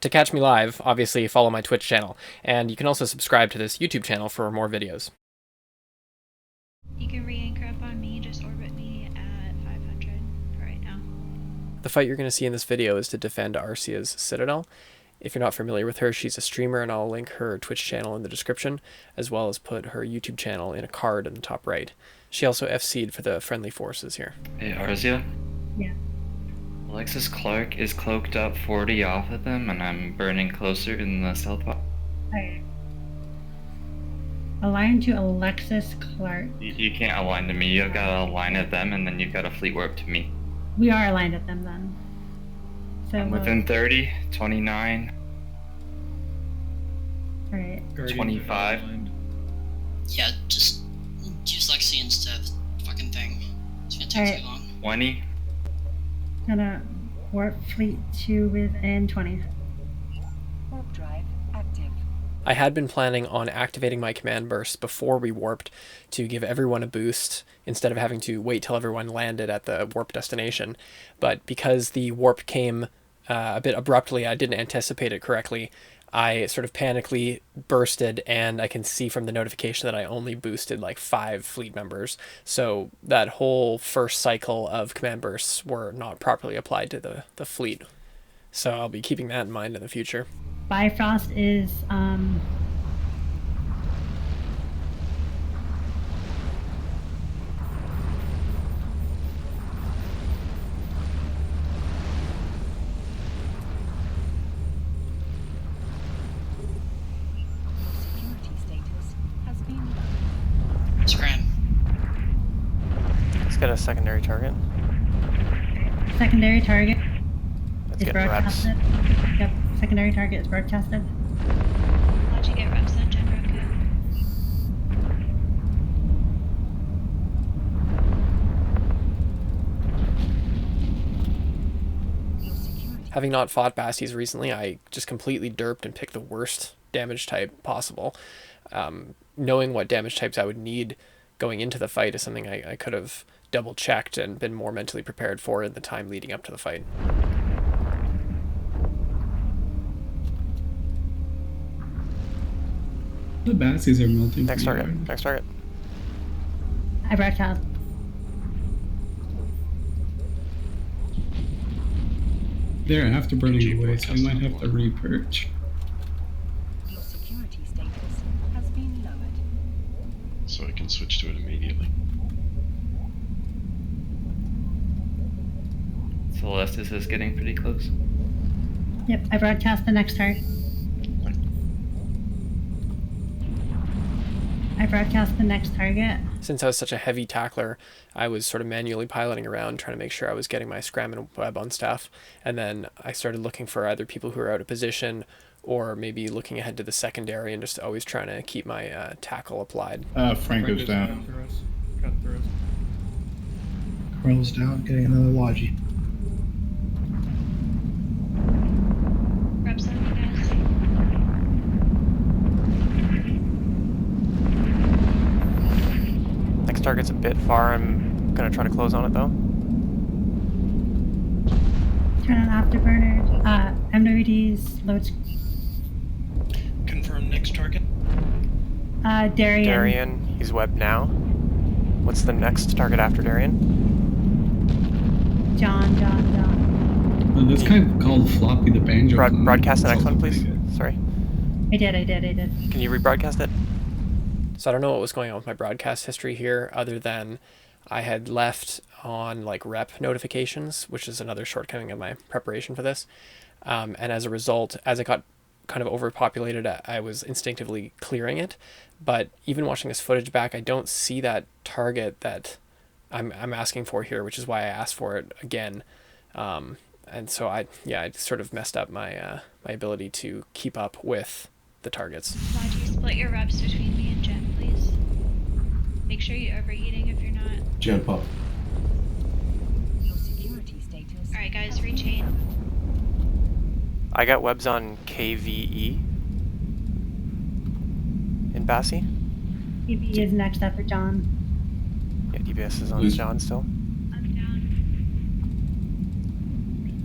To catch me live, obviously follow my Twitch channel, and you can also subscribe to this YouTube channel for more videos. You can re-anchor up on me, just orbit me at 500 for right now. The fight you're going to see in this video is to defend Arcia's Citadel. If you're not familiar with her, she's a streamer, and I'll link her Twitch channel in the description, as well as put her YouTube channel in a card in the top right. She also FC'd for the friendly forces here. Hey, Arzia? Yeah. Alexis Clark is cloaked up 40 off of them, and I'm burning closer in the stealth box. Alright. Align to Alexis Clark. You can't align to me, you gotta align at them, and then you gotta fleet warp to me. We are aligned at them then. So I'm within 30, 29, Alright. 25. Yeah, just use Lexi instead of the fucking thing. It's gonna take too long. 20. Gonna warp fleet to within 20. Warp drive active. I had been planning on activating my command bursts before we warped to give everyone a boost instead of having to wait till everyone landed at the warp destination. But because the warp came a bit abruptly, I didn't anticipate it correctly. I sort of panically bursted, and I can see from the notification that I only boosted like 5 fleet members. So that whole first cycle of command bursts were not properly applied to the fleet. So I'll be keeping that in mind in the future. Bifrost is Security status has been Scram. Let's get a secondary target. secondary target. Let's Is get reps. broadcasted. Yep, secondary target is broadcasted. How'd you get reps on Genroku? your security. Having not fought Basties recently, I just completely derped and picked the worst damage type possible. Knowing what damage types I would need going into the fight is something I could have double checked and been more mentally prepared for in the time leading up to the fight. The Bassies are melting. Next pretty target. hard. Next target. I broadcast. They're afterburning away, so we might have to repurge. Your security status has been lowered. So I can switch to it immediately. Celestis is getting pretty close. Yep, I broadcast the next target. I broadcast the next target. Since I was such a heavy tackler, I was sort of manually piloting around trying to make sure I was getting my scram and web on staff. And then I started looking for either people who are out of position or maybe looking ahead to the secondary and just always trying to keep my tackle applied. Franco's down. Cut through us. Carl's down, getting another Logi. Reps on me, guys. Next target's a bit far. I'm going to try to close on it though. Turn on afterburner. MWD's loads. Confirm next target. Darian. Darian, he's webbed now. What's the next target after Darian? John. That's kind of called Floppy the Banjo. Broadcast the next It's one, also please. pretty good. Sorry. I did. Can you rebroadcast it? So I don't know what was going on with my broadcast history here, other than I had left on like rep notifications, which is another shortcoming of my preparation for this. And as a result, as it got kind of overpopulated, I was instinctively clearing it. But even watching this footage back, I don't see that target that I'm asking for here, which is why I asked for it again. And so I sort of messed up my my ability to keep up with the targets. Why'd you split your reps between me and Jen, please? Make sure you're overheating if you're not. Jump up. Your security status. Alright guys, rechain. I got webs on KVE in Bassi. EB is next after John. Yeah, DBS is on Who's- John still. I'm down.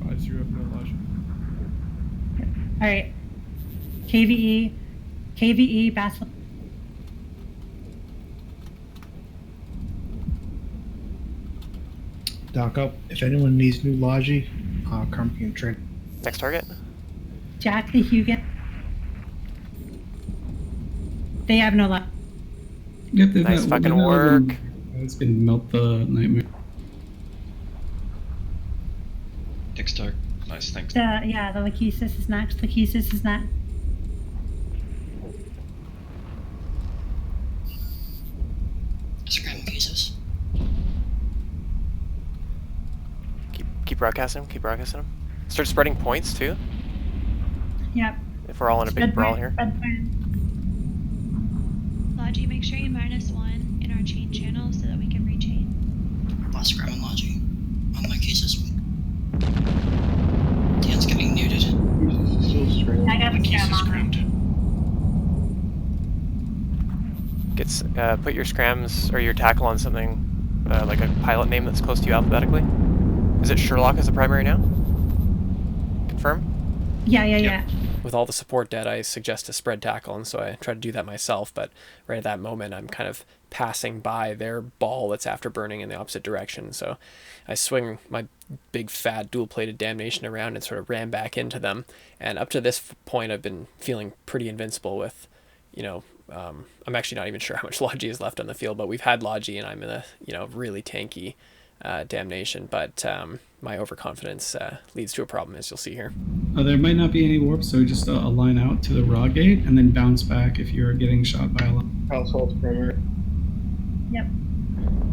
Advise you have no Elijah. All right. KVE, Basil. Dock up. If anyone needs new logi, Carmen can trade. Next target. Jack the Hugan. They have no luck. Yep, they've Nice got, fucking they've got a little- work. It's gonna melt the nightmare. Next target. Nice, thanks. The Lachesis is next. Lachesis is next. Scram pieces. Keep broadcasting him. Keep broadcasting him. Start spreading points too. Yep. If we're all in a big brawl here. Logi, make sure you -1 in our chain channel so that we can rechain. Last scram and logi. On my cases. Dan's getting neutered. I got the Cases scam on. scrammed. Gets put your scrams or your tackle on something like a pilot name that's close to you alphabetically. Is it Sherlock as the primary now? Confirm? Yeah. With all the support dead, I suggest to spread tackle, and so I try to do that myself, but right at that moment I'm kind of passing by their ball that's afterburning in the opposite direction, so I swing my big fat dual-plated damnation around and sort of ram back into them, and up to this point I've been feeling pretty invincible with, I'm actually not even sure how much Logi is left on the field, but we've had Logi and I'm in a, really tanky damnation, but my overconfidence leads to a problem, as you'll see here. There might not be any warp, so just a line out to the raw gate and then bounce back if you're getting shot by a line. Household's primary. Yep.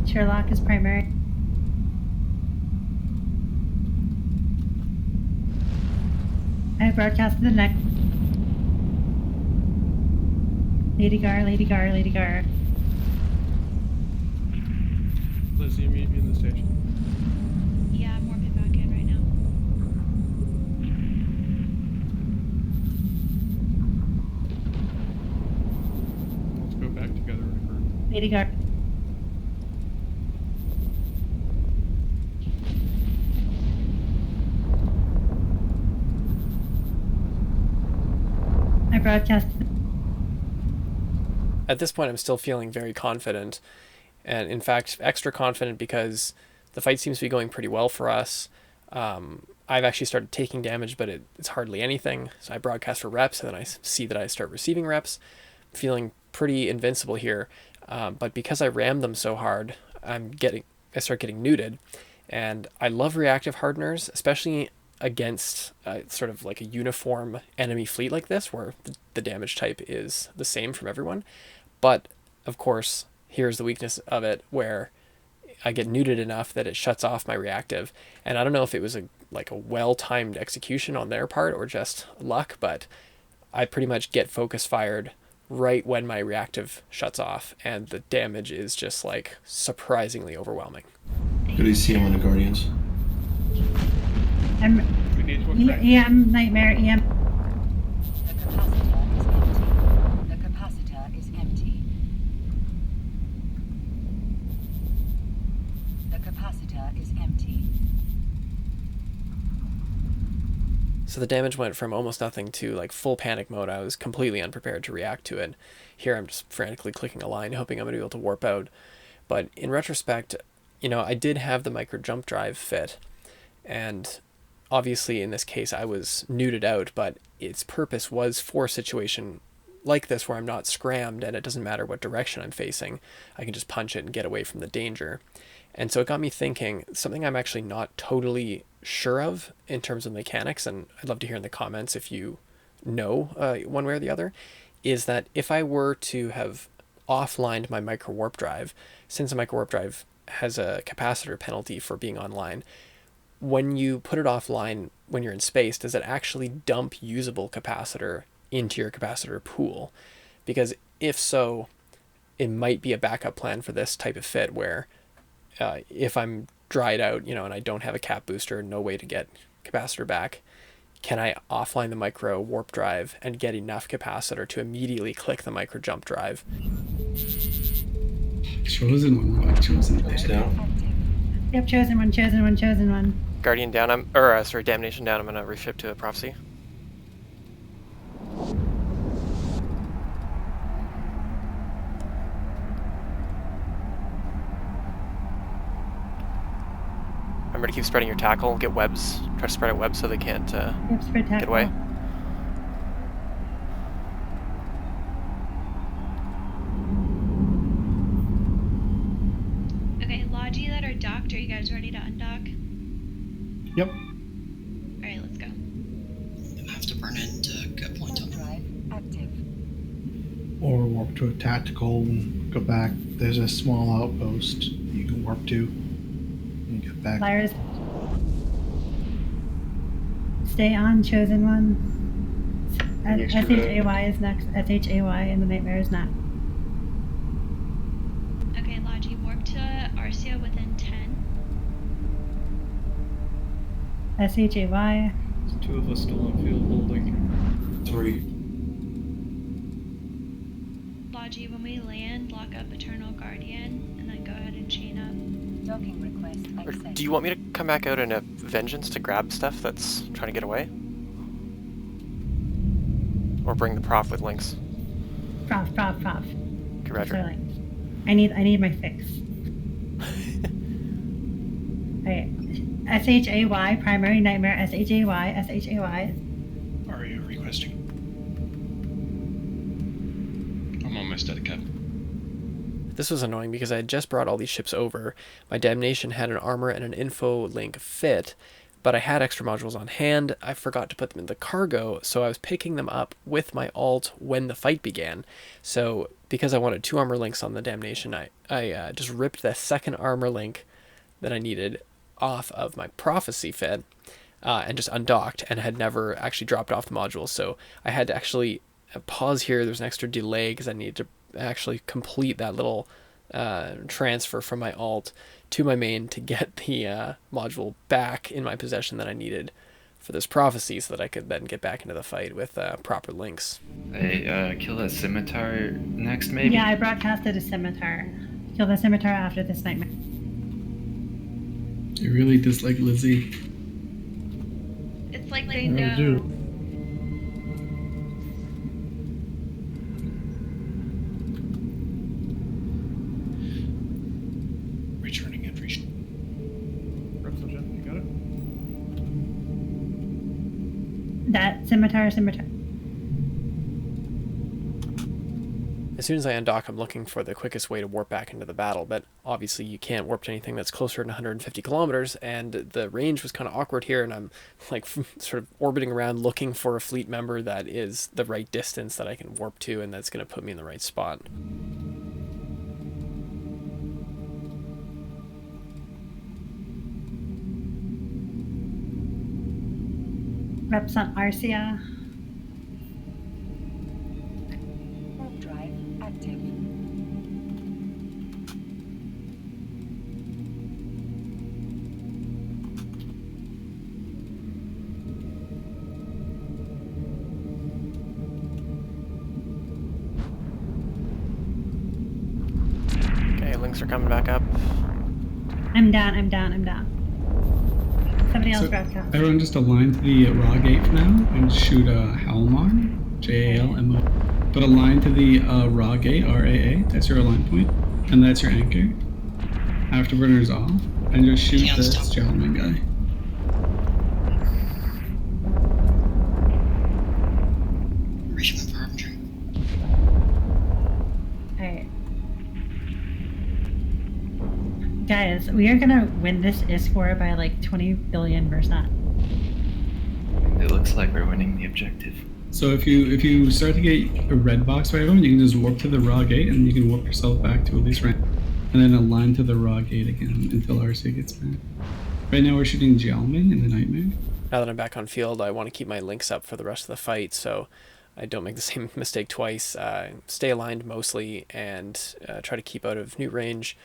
Sherlock is primary. I broadcast to the next. Lady Gar. Lizzie, meet me in the station. Yeah, I'm warping back in right now. Let's go back together in a group. Lady Gar. I broadcast. At this point I'm still feeling very confident, and in fact extra confident because the fight seems to be going pretty well for us. I've actually started taking damage, but it's hardly anything, so I broadcast for reps, and then I see that I start receiving reps. I'm feeling pretty invincible here, but because I rammed them so hard, I start getting neuted, and I love reactive hardeners, especially against sort of like a uniform enemy fleet like this, where the damage type is the same from everyone. But of course, here's the weakness of it, where I get neuted enough that it shuts off my reactive, and I don't know if it was a well-timed execution on their part or just luck, but I pretty much get focus fired right when my reactive shuts off, and the damage is just like surprisingly overwhelming. Good to see him on the Guardians. We need to affect. EM Nightmare. EM. The capacitor is empty. The capacitor is empty. So the damage went from almost nothing to like full panic mode. I was completely unprepared to react to it. Here I'm just frantically clicking a line, hoping I'm going to be able to warp out. But in retrospect, I did have the micro jump drive fit, and obviously in this case I was neuted out, but its purpose was for a situation like this where I'm not scrammed and it doesn't matter what direction I'm facing. I can just punch it and get away from the danger. And so it got me thinking, something I'm actually not totally sure of in terms of mechanics, and I'd love to hear in the comments if you know one way or the other, is that if I were to have offlined my micro warp drive, since a micro warp drive has a capacitor penalty for being online, when you put it offline when you're in space, does it actually dump usable capacitor into your capacitor pool? Because if so, it might be a backup plan for this type of fit where if I'm dried out, and I don't have a cap booster, no way to get capacitor back, can I offline the micro warp drive and get enough capacitor to immediately click the micro jump drive? Chosen one, like chosen. Nice down. Yep, chosen one. Guardian down, Damnation down, I'm gonna reship to a Prophecy. Remember to keep spreading your tackle. Get webs. Try to spread out webs so they can't Yep, spread get tackle. away. Okay, Logi that are docked, are you guys ready to undock? Yep. Alright, let's go. I have to burn in to get point on them. Drive active. Or warp to a tactical and go back. There's a small outpost you can warp to and get back. Flyers. Stay on, chosen one. SHAY is next. SHAY and the nightmare is not. Okay, Logi, warp to Arcia within 10. SHAY. There's 2 of us still on field holding. 3. Logi, when we land, lock up Eternal Guardian, and then go ahead and chain up. Docking request Or accepted. do you want me to come back out in a vengeance to grab stuff that's trying to get away? Or bring the prof with links? Prof. Okay, Roger. Sorry. I need my fix. Alright. SHAY, primary nightmare, SHAY. Are you requesting? I'm almost at a cap. This was annoying because I had just brought all these ships over. My Damnation had an armor and an info link fit, but I had extra modules on hand. I forgot to put them in the cargo, so I was picking them up with my alt when the fight began. So because I wanted 2 armor links on the Damnation, I just ripped the second armor link that I needed off of my Prophecy fit and just undocked, and had never actually dropped off the modules. So I had to actually pause here. There's an extra delay because I needed to actually complete that little transfer from my alt to my main to get the module back in my possession that I needed for this prophecy, so that I could then get back into the fight with proper links. Hey, kill that scimitar next, maybe? Yeah, I broadcasted a scimitar. Kill the scimitar after this nightmare. I really dislike Lizzie. It's like they I know. do. Returning entry. Representative, you got it? That scimitar. As soon as I undock, I'm looking for the quickest way to warp back into the battle, but obviously you can't warp to anything that's closer than 150 kilometers, and the range was kind of awkward here, and I'm like sort of orbiting around looking for a fleet member that is the right distance that I can warp to, and that's going to put me in the right spot. Reps on Arcia. Warp drive active. Okay, links are coming back up. I'm down. Somebody else So broadcast. everyone just align to the raw gate for now and shoot a Halmar, Jalmo. But align to the raw gate, RAA, that's your align point, and that's your anchor. Afterburner's off, and just shoot Can't this stop. gentleman guy. Reachment for Harbinger. Alright. Guys, we are gonna win this ISK war by like 20 billion%. It looks like we're winning the objective. So if you start to get a red box by everyone, you can just warp to the raw gate, and you can warp yourself back to at least rank, and then align to the raw gate again until RC gets back. Right now we're shooting Jalming in the Nightmare. Now that I'm back on field, I want to keep my links up for the rest of the fight, so I don't make the same mistake twice. Stay aligned mostly, and try to keep out of new range.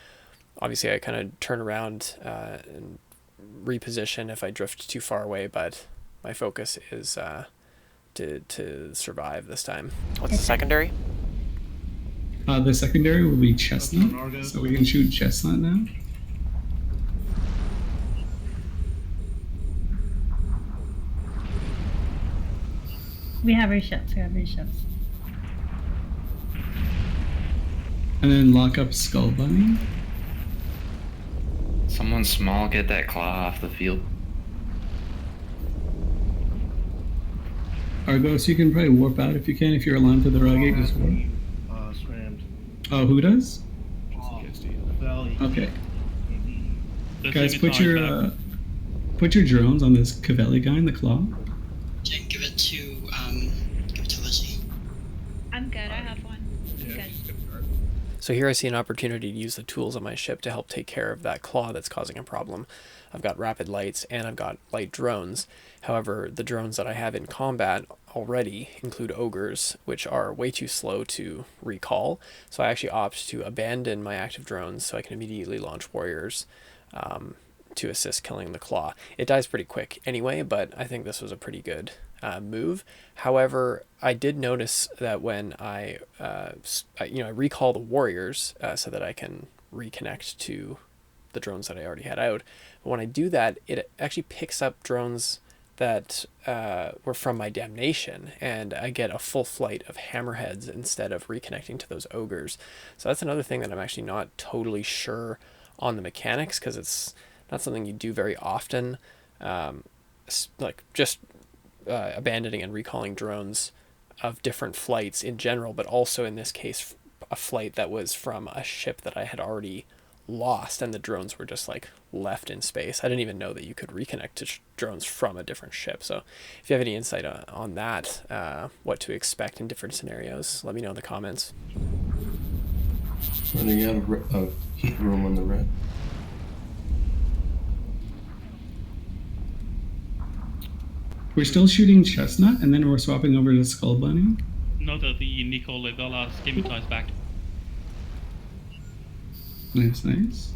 Obviously, I kind of turn around and reposition if I drift too far away, but my focus is to survive this time. What's the secondary? The secondary will be Chestnut, so we can shoot Chestnut now. We have reships. And then lock up Skull Bunny. Someone small, get that claw off the field. Argos, you can probably warp out if you can. If you're aligned to the raw gate, just warp. Slammed. Oh, who does? Okay. Guys, put your drones on this Cavelli guy in the claw. Okay, give it to Lizzie. I'm good. I have one. I'm good. So here I see an opportunity to use the tools on my ship to help take care of that claw that's causing a problem. I've got rapid lights and I've got light drones. However, the drones that I have in combat already include ogres, which are way too slow to recall. So I actually opt to abandon my active drones so I can immediately launch warriors to assist killing the claw. It dies pretty quick anyway, but I think this was a pretty good move. However, I did notice that when I recall the warriors so that I can reconnect to the drones that I already had out. But when I do that, it actually picks up drones that were from my damnation, and I get a full flight of hammerheads instead of reconnecting to those ogres. So that's another thing that I'm actually not totally sure on the mechanics, because it's not something you do very often, like just abandoning and recalling drones of different flights in general, but also in this case a flight that was from a ship that I had already lost and the drones were just like left in space. I didn't even know that you could reconnect to drones from a different ship. So if you have any insight on that, what to expect in different scenarios, let me know in the comments. Running out of heat room on the red. We're still shooting Chestnut, and then we're swapping over to Skull Bunny. No, the Nico Levella schematized back. Nice, nice.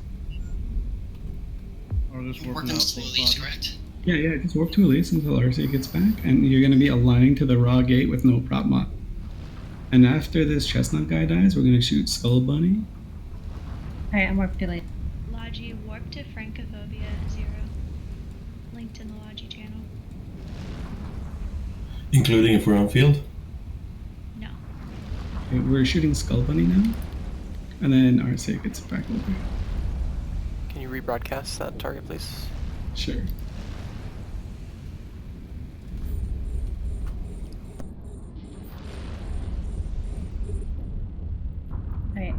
Or just Working working out to Elise, correct? Yeah, just warp to Elise until Arcea gets back, and you're going to be aligning to the raw gate with no prop mod. And after this Chestnut guy dies, we're going to shoot Skull Bunny. Alright, I'm warp delayed. Logi, warp to Francophobia 0. Linked in the Logi channel. Including if we're on field? No. Okay, we're shooting Skull Bunny now. And then Arcea gets back over. Can you rebroadcast that target, please? Sure. Alright.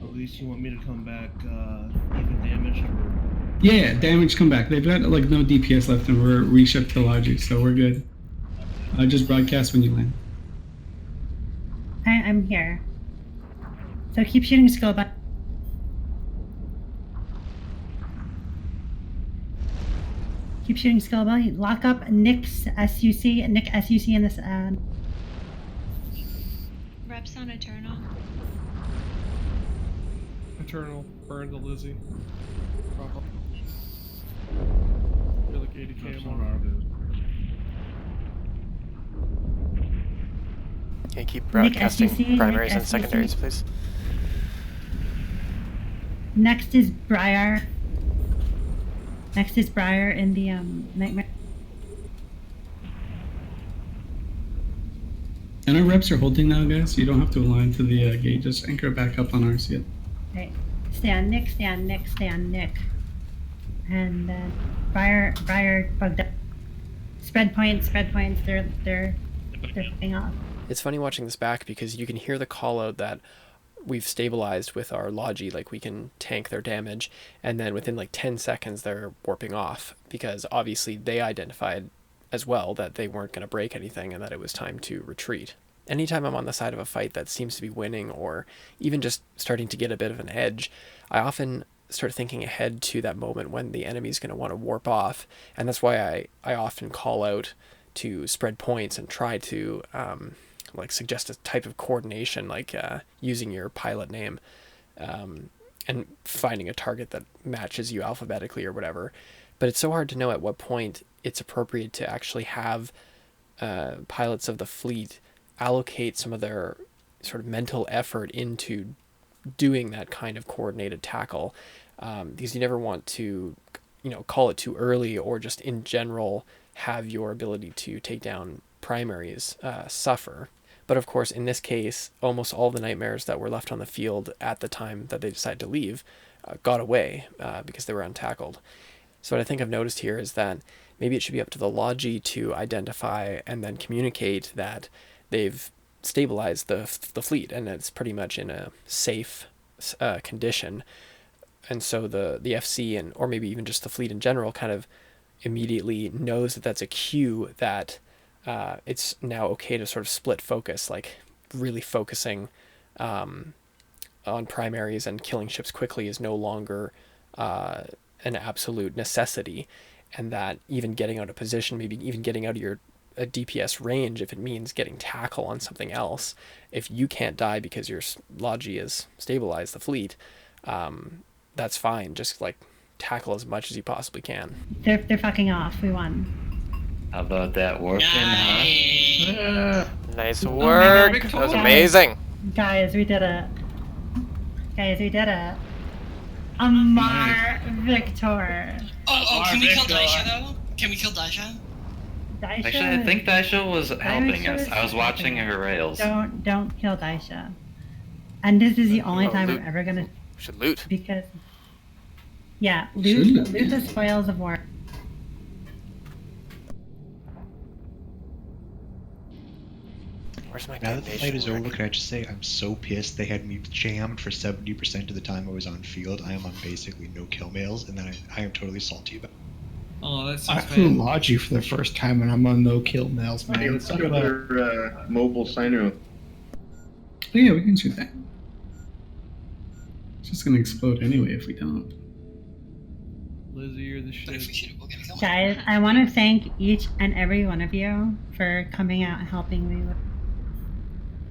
At least you want me to come back even damaged or... Yeah, damage come back. They've got like no DPS left and we're reshipped to Logic, so we're good. Just broadcast when you land. I'm here. So keep shooting Skull Bunny. Keep shooting Skull Bunny. Lock up Nick's SUC. Nick SUC in this Reps on Eternal. Eternal, burn the Lizzie. Drop off. You're like 80k more. Can you keep broadcasting SUC, primaries Nick and SUC. secondaries, please? Next is Briar. Next is Briar in the Nightmare. And our reps are holding now, guys, so you don't have to align to the gate. Just anchor back up on Arcea. Okay. Stay on Nick, stay on Nick, stay on Nick. And Briar bugged up. Spread points, they're putting off. It's funny watching this back because you can hear the call out that we've stabilized with our Logi, like we can tank their damage, and then within like 10 seconds they're warping off because obviously they identified as well that they weren't going to break anything and that it was time to retreat. Anytime I'm on the side of a fight that seems to be winning or even just starting to get a bit of an edge, I often start thinking ahead to that moment when the enemy's going to want to warp off, and that's why I often call out to spread points and try to like suggest a type of coordination, like using your pilot name and finding a target that matches you alphabetically or whatever. But it's so hard to know at what point it's appropriate to actually have pilots of the fleet allocate some of their sort of mental effort into doing that kind of coordinated tackle, because you never want to, call it too early or just in general have your ability to take down primaries suffer. But of course, in this case, almost all the nightmares that were left on the field at the time that they decided to leave got away because they were untackled. So what I think I've noticed here is that maybe it should be up to the Logi to identify and then communicate that they've stabilized the fleet and it's pretty much in a safe condition. And so the FC and or maybe even just the fleet in general kind of immediately knows that that's a cue that it's now okay to sort of split focus, like really focusing on primaries and killing ships quickly is no longer an absolute necessity, and that even getting out of position, maybe even getting out of your DPS range, if it means getting tackle on something else, if you can't die because your Logi has stabilized the fleet, that's fine. Just like tackle as much as you possibly can. They're fucking off. We won. How about that working, huh? Nice work. God, that was amazing. Guys, we did it. Guys, we did it. Amar Victor. Oh, can we kill Daisha though? Can we kill Daisha? Daisha, Actually, I think Daisha was helping Daisha us. was I was watching helping her rails. Don't kill Daisha. And this is the only time loot. I'm ever gonna. We should loot. Because. Yeah, loot the spoils of war. Where's my Now that the damnation fight is over, work? can I just say I'm so pissed they had me jammed for 70% of the time I was on field. I am on basically no kill mails, and then I am totally salty about it. Oh, that's I flew Logi for the first time and I'm on no kill nails, man. Okay, let's talk about our mobile signer. Oh yeah, we can shoot that. It's just gonna explode anyway if we don't. Lizzie, you're the shit. But if we shoot it, we'll get a kill. Guys, I want to thank each and every one of you for coming out and helping me.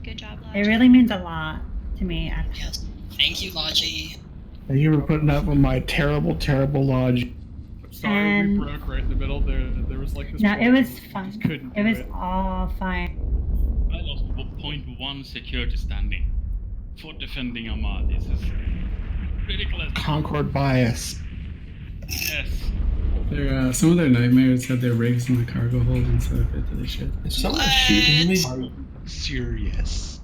Good job, Lodge. It really means a lot to me, actually. Yes. Thank you, Logi. And you were putting up with my terrible, terrible Logi. Sorry, And- we broke right in the middle. There was like this. No, it point was where we fun. just couldn't It do was all fine. I lost 0.1 security standing for defending Amar. This is ridiculous. Concord bias. Yes. Their some of their nightmares had their rigs in the cargo hold instead of it to the ship. Is someone shooting me? Serious.